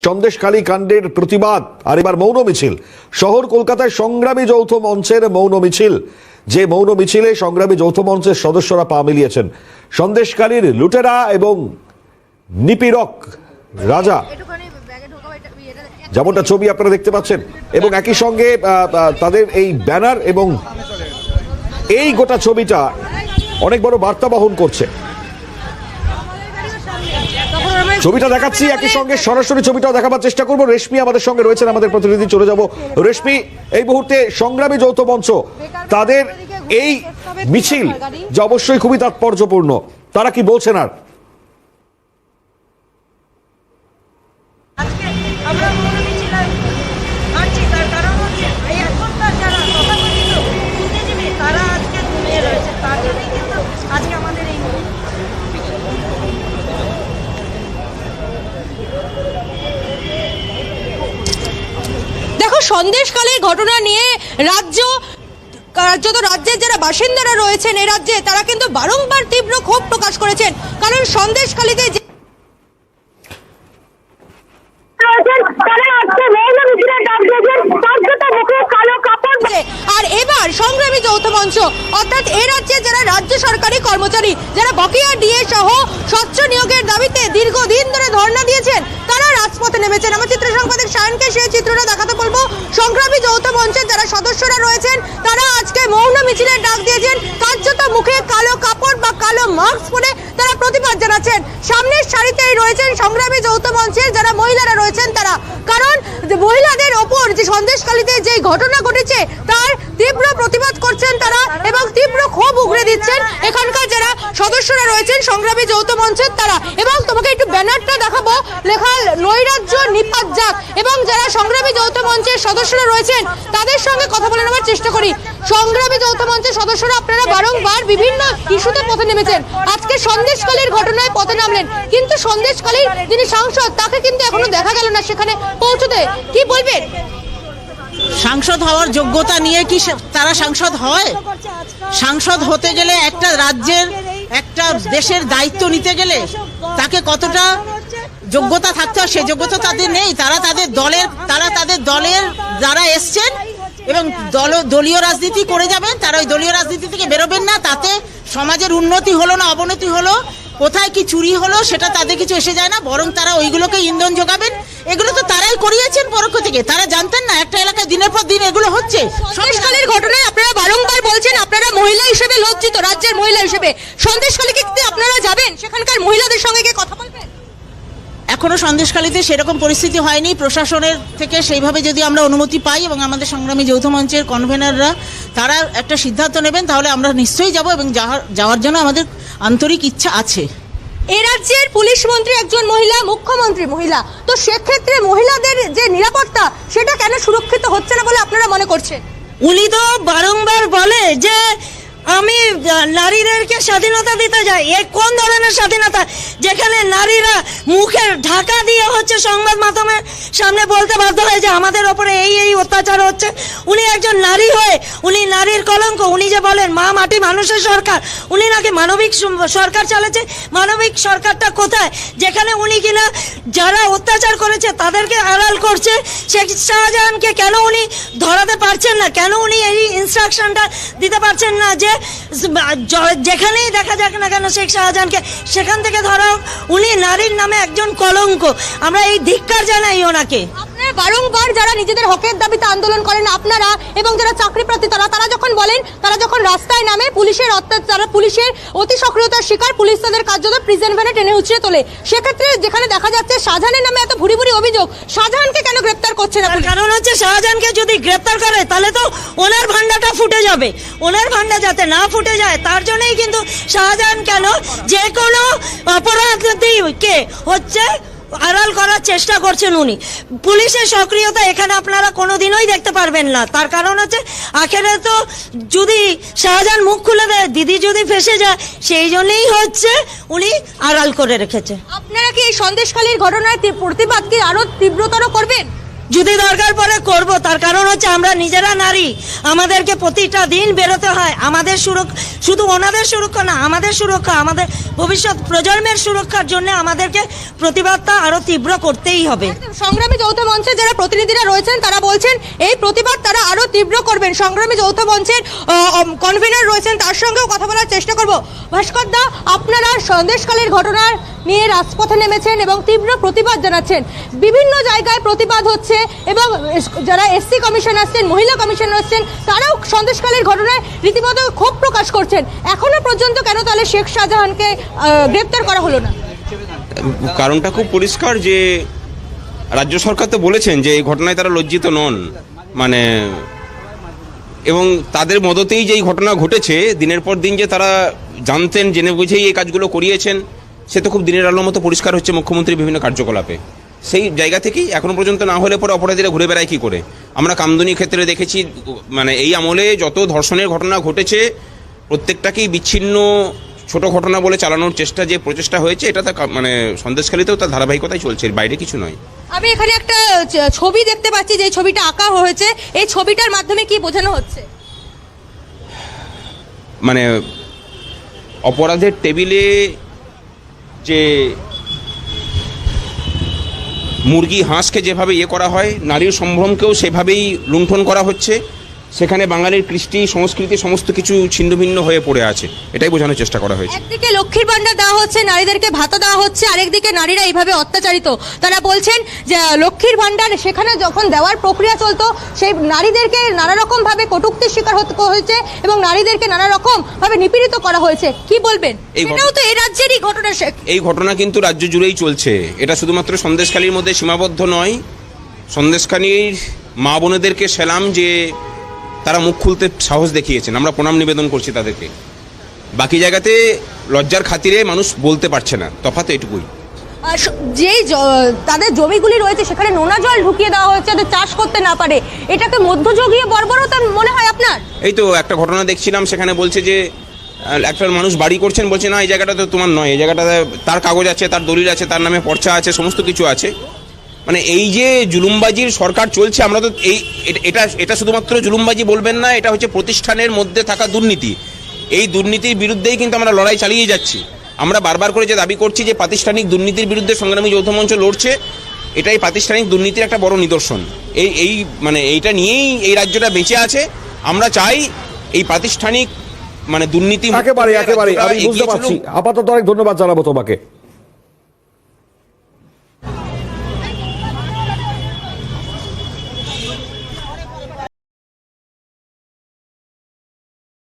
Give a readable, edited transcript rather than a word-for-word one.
সন্দেশখালী কাণ্ডের প্রতিবাদ আর এবার মৌন মিছিল। শহর কলকাতায় সংগ্রামী যৌথ মঞ্চের মৌন মিছিল। যে মৌন মিছিলে সংগ্রামী যৌথ মঞ্চের সদস্যরা পা মিলিয়েছেন। সন্দেশখালীর লুটেরা এবং নিপীড়ক রাজা, যেমনটা ছবি আপনারা দেখতে পাচ্ছেন, এবং একই সঙ্গে তাদের এই ব্যানার এবং এই গোটা ছবিটা অনেক বড় বার্তা বহন করছে। ছবিটা দেখাচ্ছি, একই সঙ্গে সরাসরি ছবিটাও দেখাবার চেষ্টা করবো। রেশমি আমাদের সঙ্গে রয়েছেন, আমাদের প্রতিনিধি, চলে যাব রেশমি। এই মুহূর্তে সংগ্রামী যৌথ মঞ্চ তাদের এই মিছিল, যা অবশ্যই খুবই তাৎপর্যপূর্ণ, তারা কি বলছেন? আর সন্দেশখালীর ঘটনা নিয়ে রাজ্যের যারা বাসিন্দারা রয়েছেন এই রাজ্যে, তারা কিন্তু বারংবার তীব্র ক্ষোভ প্রকাশ করেছেন। কারণ সন্দেশখালীতে আর এবার সংগ্রামী যৌথ মঞ্চ, অর্থাৎ এ রাজ্যে যারা রাজ্য সরকারি কর্মচারী, যারা বকেয়া ডিএ সহ স্বচ্ছ নিয়োগের দাবিতে দীর্ঘদিন ধরে ধর্ণা দিয়েছেন, তারা রাজপথে নেমেছেন। আমার চিত্র সাংবাদিক সায়নকে সেই চিত্রটা দেখাতে বলবো। সংগ্রামী যৌথ মঞ্চের যারা সদস্যরা রয়েছেন, তারা আজকে মৌন মিছিলের ডাক দিয়েছেন। কার্যত মুখে কালো কাপড় বা কালো মাস্ক পরে তারা প্রতিবাদ জানাচ্ছেন। সামনের সারিতেই রয়েছেন সংগ্রামী যৌথ মঞ্চের যারা মহিলারা রয়েছেন তারা। কারণ মহিলাদের ওপর যে সন্দেশখালীতে যে ঘটনা ঘটেছে তার তীব্র প্রতিবাদ করছেন তারা এবং তীব্র ক্ষোভ উগরে দিচ্ছেন এখানকার যারা সদস্যরা রয়েছেন সংগ্রামী যৌথ মঞ্চের তারা। এবং তোমাকে একটু ব্যানারটা দেখাবো, লেখা নৈরাজ্য নিপাত যাক। এবং যারা সংগ্রামী যৌথ মঞ্চের সদস্যরা রয়েছেন তাদের সঙ্গে কথা বলে নেওয়ার চেষ্টা করি। সংগ্রামী যৌথ মঞ্চের সদস্যরা আপনারা বারংবার বিভিন্ন ইস্যুতে পথে নেমেছেন। আজকে সন্দেশখালীর ঘটনায় পথে নামলেন, কিন্তু সন্দেশখালীর যিনি সাংসদ তাকে কিন্তু এখনো দেখা গেল না সেখানে পৌঁছতে। কি বলবেন? সাংসদ হওয়ার যোগ্যতা নিয়ে কি তারা সাংসদ হয়? সাংসদ হতে গেলে একটা রাজ্যের, একটা দেশের দায়িত্ব নিতে গেলে তাকে কতটা যোগ্যতা থাকতে হয়, সে যোগ্যতা তাদের নেই। তারা তাদের দলের যারা এসছেন এবং দলীয় রাজনীতি করে যাবেন, তারা ওই দলীয় রাজনীতি থেকে বেরোবেন না। তাতে সমাজের উন্নতি হলো না অবনতি হলো, কোথায় কি চুরি হলো সেটা তাদের কিছু এসে যায় না, বরং তারা ওইগুলোকে ইন্ধন যোগাবেন। এগুলো তো তারাই করিয়েছেন পরোক্ষ থেকে। তারা জানতেন না একটা এলাকায় দিনের পর দিন এগুলো হচ্ছে। সন্দেশখালীর ঘটনায় আপনারা বারংবার বলছেন আপনারা মহিলা হিসেবে লজ্জিত, রাজ্যের মহিলা হিসেবে। সন্দেশখালীকে কি আপনারা যাবেন, সেখানকার মহিলাদের সঙ্গে গিয়ে কথা বলবেন? এখনো সন্দেশখালীতে সেরকম পরিস্থিতি হয়নি। প্রশাসনের থেকে সেইভাবে যদি আমরা অনুমতি পাই এবং আমাদের সংগ্রামী যৌথ মঞ্চের কনভেনাররা তারা একটা সিদ্ধান্ত নেবেন, তাহলে আমরা নিশ্চয়ই যাব এবং যাওয়ার জন্য আমাদের আন্তরিক ইচ্ছা আছে। এ রাজ্যের পুলিশ মন্ত্রী একজন মহিলা, মুখ্যমন্ত্রী মহিলা, তো সেক্ষেত্রে মহিলাদের যে নিরাপত্তা সেটা কেন সুরক্ষিত হচ্ছে না বলে আপনারা মনে করছেন? উনি তো বারংবার বলে যে আমি নারীদেরকে স্বাধীনতা দিতে যাই। এ কোন ধরনের স্বাধীনতা, যেখানে নারীরা মুখের ঢাকা দিয়ে হচ্ছে সংবাদ মাধ্যমের সামনে বলতে বাধ্য হয় যে আমাদের ওপরে এই অত্যাচার হচ্ছে। উনি একজন নারী হয়ে উনি নারীর কলঙ্ক। উনি যে বলেন মা মাটি মানুষের সরকার, উনি নাকি মানবিক সরকার চালাচ্ছে। মানবিক সরকারটা কোথায়, যেখানে উনি কিনা যারা অত্যাচার করেছে তাদেরকে আড়াল করছে? শেখ শাহজাহানকে কেন উনি ধরাতে পারছেন না? কেন উনি এই ইনস্ট্রাকশনটা দিতে পারছেন না যে যেখানেই দেখা যাক না কেন শেখ শাহজাহানকে সেখান থেকে ধরো? উনি নারীর নামে একজন কলঙ্ক। আমরা এই ধিক্কার জানাই ওনাকে। আপনারা বারংবার যারা নিজেদের হকের দাবিতে আন্দোলন করেন আপনারা এবং যারা চাকরি প্রার্থী তারা যখন বলেন, তারা যখন রাস্তায় নামে পুলিশের অত্যাচার, পুলিশের অতি সক্রিয়তার শিকার, পুলিশ তাদের কার্যত প্রিজন ভ্যানে টেনে উঁচিয়ে তোলে। সেক্ষেত্রে যেখানে দেখা যাচ্ছে শাহজাহানের নামে এত ভুরি ভুরি অভিযোগ, শাহজাহানকে কেন গ্রেপ্তার করছে না? কারণ হচ্ছে শাহজাহানকে যদি গ্রেপ্তার করে তাহলে তো ওনার ভান্ডাটা ফুটে যাবে। ওনার ভান্ডা যাতে না ফুটে যায় তার জন্যই কিন্তু শাহজাহান কেন যে কোনো অপরাধীকে হচ্ছে আড়াল করার চেষ্টা করছেন উনি। পুলিশের সক্রিয়তা এখানে আপনারা কোনোদিনই দেখতে পারবেন না। তার কারণ হচ্ছে আখেরে তো যদি শাহজাহান মুখ খুলে দেয়, দিদি যদি ফেসে যায়, সেই জন্যই হচ্ছে উনি আড়াল করে রেখেছে। আপনারা কি এই সন্দেশখালীর ঘটনার প্রতিবাদ কি আরো তীব্রতর করবেন? যদি দরকার পড়ে করব, তার কারণ হচ্ছে আমরা নিজেরা নারী, আমাদেরকে প্রতিটা দিন বেরোতে হয়। আমাদের সুরক্ষা, শুধু ওনাদের সুরক্ষা না, আমাদের সুরক্ষা, আমাদের ভবিষ্যৎ প্রজন্মের সুরক্ষার জন্য আমাদেরকে প্রতিবাদটা আরো তীব্র করতেই হবে। সংগ্রামী যৌথ মঞ্চের যারা প্রতিনিধিরা রয়েছেন তারা বলছেন এই প্রতিবাদ তারা আরো তীব্র করবেন। সংগ্রামী যৌথ মঞ্চের কনভেনর রয়েছেন, তার সঙ্গেও কথা বলার চেষ্টা করব। ভাস্কর দা, আপনারা সন্দেশখালীর ঘটনার নিয়ে রাজপথে নেমেছেন এবং তীব্র প্রতিবাদ জানাচ্ছেন। বিভিন্ন জায়গায় প্রতিবাদ হচ্ছে এবং যারা এসসি কমিশন আসছেন, মহিলা কমিশন আসছেন, তারাও সন্দেশখালীর ঘটনায় রীতিমতো ক্ষোভ প্রকাশ করছেন। এখনো পর্যন্ত কেন তাহলে শেখ শাহজাহানকে গ্রেপ্তার করা হলো না? কারণটা খুব পরিষ্কার যে রাজ্য সরকার তো বলেছেন যে এই ঘটনায় তারা লজ্জিত নন, মানে এবং তাদের মদতেই যে এই ঘটনা ঘটেছে, দিনের পর দিন যে তারা জানতেন, জেনে বুঝেই এই কাজগুলো করিয়েছেন, সে তো খুব দিনের আলোর মতো পরিষ্কার হচ্ছে মুখ্যমন্ত্রীর বিভিন্ন কার্যকলাপে। সেই জায়গা থেকেই এখনো পর্যন্ত না হলে পরে অপরাধীরা ঘুরে বেড়ায় কী করে? আমরা কামদুনি ক্ষেত্রে দেখেছি, মানে এই আমলে যত ধর্ষণের ঘটনা ঘটেছে প্রত্যেকটাকেই বিচ্ছিন্ন ছোট ঘটনা বলে চালানোর চেষ্টা, যে প্রচেষ্টা হয়েছে, এটা তার মানে সন্দেশখালীতেও তার ধারাবাহিকতাই চলছে, এর বাইরে কিছু নয়। আমি এখানে একটা ছবি দেখতে পাচ্ছি, যে ছবিটা আঁকা হয়েছে, এই ছবিটার মাধ্যমে কি বোঝানো হচ্ছে? মানে অপরাধের টেবিলে যে মুরগি হাঁসকে যেভাবে করা হয়, নারীর সম্ভ্রমকেও সেভাবেই লুণ্ঠন করা হচ্ছে। সেখানে বাঙালির কৃষ্টি সংস্কৃতি সমস্ত কিছু ছিন্নভিন্ন হয়ে পড়ে আছে, এটাই বোঝানোর চেষ্টা করা হয়েছে। একদিকে লক্ষ্মীর ভান্ডার দেওয়া হচ্ছে, নারীদেরকে ভাতা দেওয়া হচ্ছে, আরেকদিকে নারীরা এইভাবে অত্যাচারিত। তারা বলছেন যে লক্ষ্মীর ভান্ডার সেখানে যখন দেওয়ার প্রক্রিয়া চলতো, সেই নারীদেরকে নানা রকম ভাবে কটূক্তির শিকার হতে হয়েছে এবং নারীদেরকে নানা রকম ভাবে নিপীড়িত করা হয়েছে। কি বলবেন? এটাও তো এই রাজ্যেরই ঘটনা। এই ঘটনা কিন্তু রাজ্য জুড়েই চলছে, এটা শুধুমাত্র সন্দেশখালীর মধ্যে সীমাবদ্ধ নয়। সন্দেশখালীর মা বোনেদেরকে সেলাম যে তারা মুখ খুলতে সাহস দেখিয়েছেন, আমরা প্রণাম নিবেদন করছি তাদেরকে। বাকি জায়গাতে লজ্জার খাতিরে মানুষ বলতে পারছে না, তফাৎ এটুকুই। যেই তাদের জমিগুলি রয়েছে সেখানে নোনা জল ঢুকিয়ে দেওয়া হয়েছে যাতে চাষ করতে না পারে, এটাকে মধ্যযুগীয় বর্বরতা মনে হয় আপনার? এই তো একটা ঘটনা দেখছিলাম, সেখানে বলছে যে একটা মানুষ বাড়ি করছেন, বলছে না এই জায়গাটা তো তোমার নয়, এই জায়গাটা তার কাগজ আছে, তার দলিল আছে, তার নামে পর্চা আছে, সমস্ত কিছু আছে। মানে এই যে জুলুমবাজির সরকার চলছে, আমরা তো এটা শুধুমাত্র জুলুমবাজি বলবেন না, এটা হচ্ছে প্রতিষ্ঠানের মধ্যে থাকা দুর্নীতি। এই দুর্নীতির বিরুদ্ধেই কিন্তু আমরা লড়াই চালিয়ে যাচ্ছি। আমরা বারবার করে যে দাবি করছি যে প্রাতিষ্ঠানিক দুর্নীতির বিরুদ্ধে সংগ্রামী যৌথ মঞ্চ লড়ছে, এটাই প্রাতিষ্ঠানিক দুর্নীতির একটা বড় নিদর্শন। মানে এইটা নিয়েই এই রাজ্যটা বেঁচে আছে। আমরা চাই এই প্রাতিষ্ঠানিক মানে দুর্নীতি একেবারে আমি বুঝতে পারছি। আপাতত অনেক ধন্যবাদ জানাবো তোমাকে।